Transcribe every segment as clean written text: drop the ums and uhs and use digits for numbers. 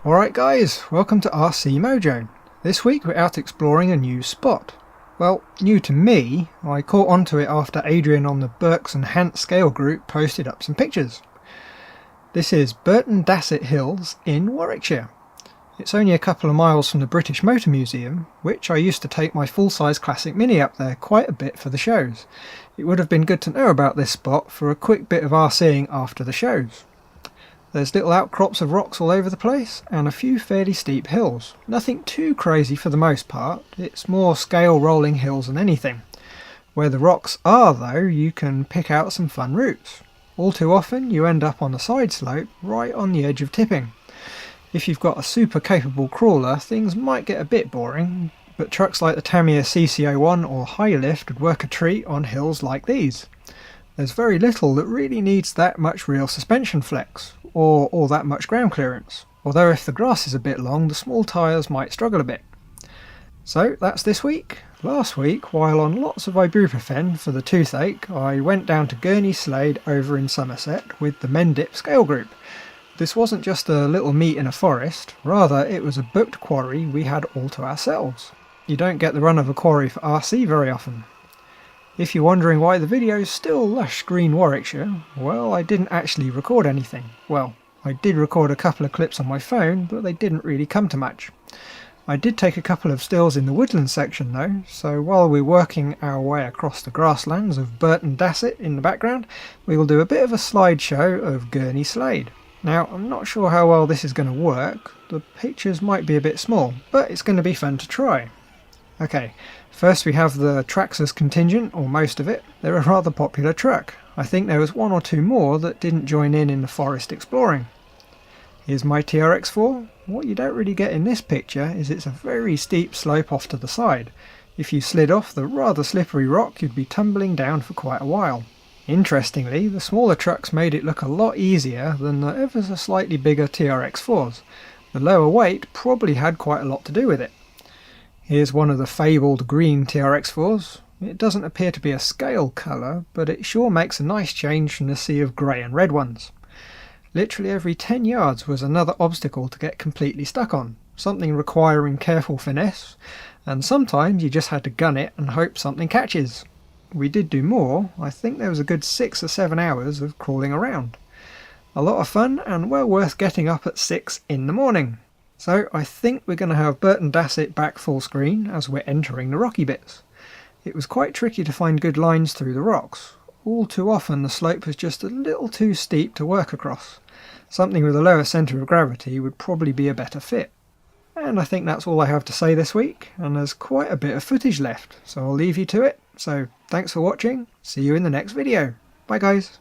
Alright guys, welcome to RC Mojo. This week we're out exploring a new spot. Well, new to me. I caught onto it after Adrian on the Burks and Hant scale group posted up some pictures. This is Burton Dassett Hills in Warwickshire. It's only a couple of miles from the British Motor Museum, which I used to take my full-size classic Mini up there quite a bit for the shows. It would have been good to know about this spot for a quick bit of RCing after the shows. There's little outcrops of rocks all over the place, and a few fairly steep hills. Nothing too crazy for the most part, it's more scale rolling hills than anything. Where the rocks are though, you can pick out some fun routes. All too often you end up on the side slope, right on the edge of tipping. If you've got a super capable crawler, things might get a bit boring, but trucks like the Tamiya CC01 or High Lift would work a treat on hills like these. There's very little that really needs that much real suspension flex, or all that much ground clearance, although if the grass is a bit long the small tyres might struggle a bit. So that's this week. Last week, while on lots of ibuprofen for the toothache, I went down to Gurney Slade over in Somerset with the Mendip scale group. This wasn't just a little meet in a forest, rather it was a booked quarry we had all to ourselves. You don't get the run of a quarry for RC very often. If you're wondering why the video's still lush green Warwickshire, well, I didn't actually record anything. Well, I did record a couple of clips on my phone, but they didn't really come to much. I did take a couple of stills in the woodland section though, so while we're working our way across the grasslands of Burton Dassett in the background, we will do a bit of a slideshow of Gurney Slade. Now, I'm not sure how well this is going to work. The pictures might be a bit small, but it's going to be fun to try. Okay, first we have the Traxxas contingent, or most of it. They're a rather popular truck. I think there was one or two more that didn't join in the forest exploring. Here's my TRX-4. What you don't really get in this picture is it's a very steep slope off to the side. If you slid off the rather slippery rock, you'd be tumbling down for quite a while. Interestingly, the smaller trucks made it look a lot easier than the ever so slightly bigger TRX-4s. The lower weight probably had quite a lot to do with it. Here's one of the fabled green TRX-4s. It doesn't appear to be a scale colour, but it sure makes a nice change from the sea of grey and red ones. Literally every 10 yards was another obstacle to get completely stuck on, something requiring careful finesse, and sometimes you just had to gun it and hope something catches. We did do more. I think there was a good 6 or 7 hours of crawling around. A lot of fun and well worth getting up at 6 in the morning. So I think we're going to have Burton Dassett back full screen as we're entering the rocky bits. It was quite tricky to find good lines through the rocks. All too often the slope was just a little too steep to work across. Something with a lower centre of gravity would probably be a better fit. And I think that's all I have to say this week, and there's quite a bit of footage left, so I'll leave you to it. So thanks for watching, see you in the next video. Bye guys.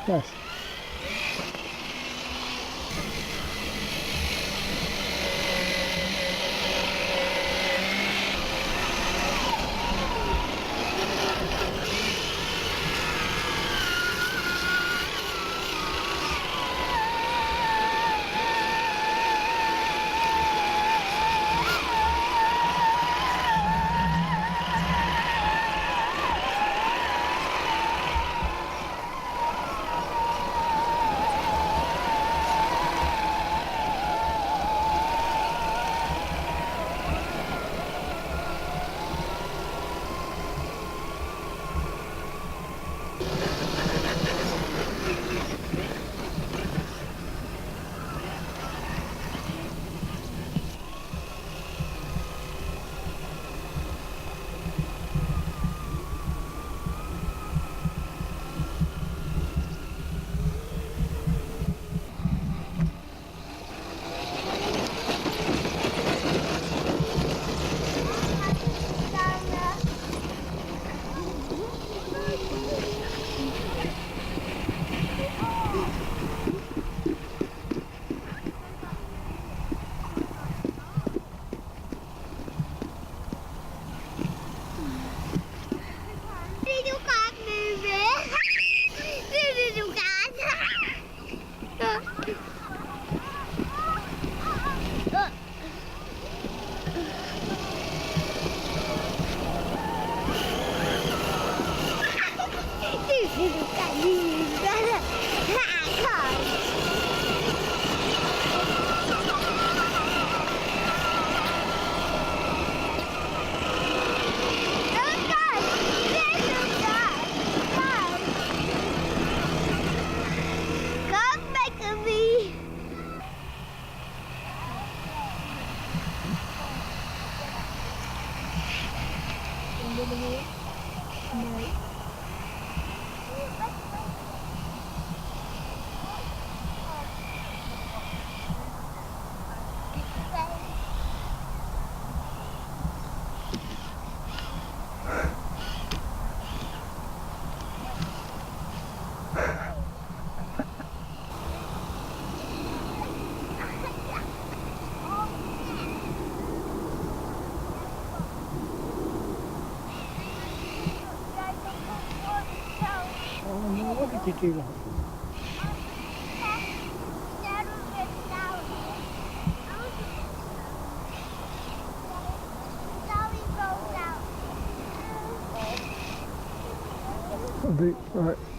Yes. would you like? Right.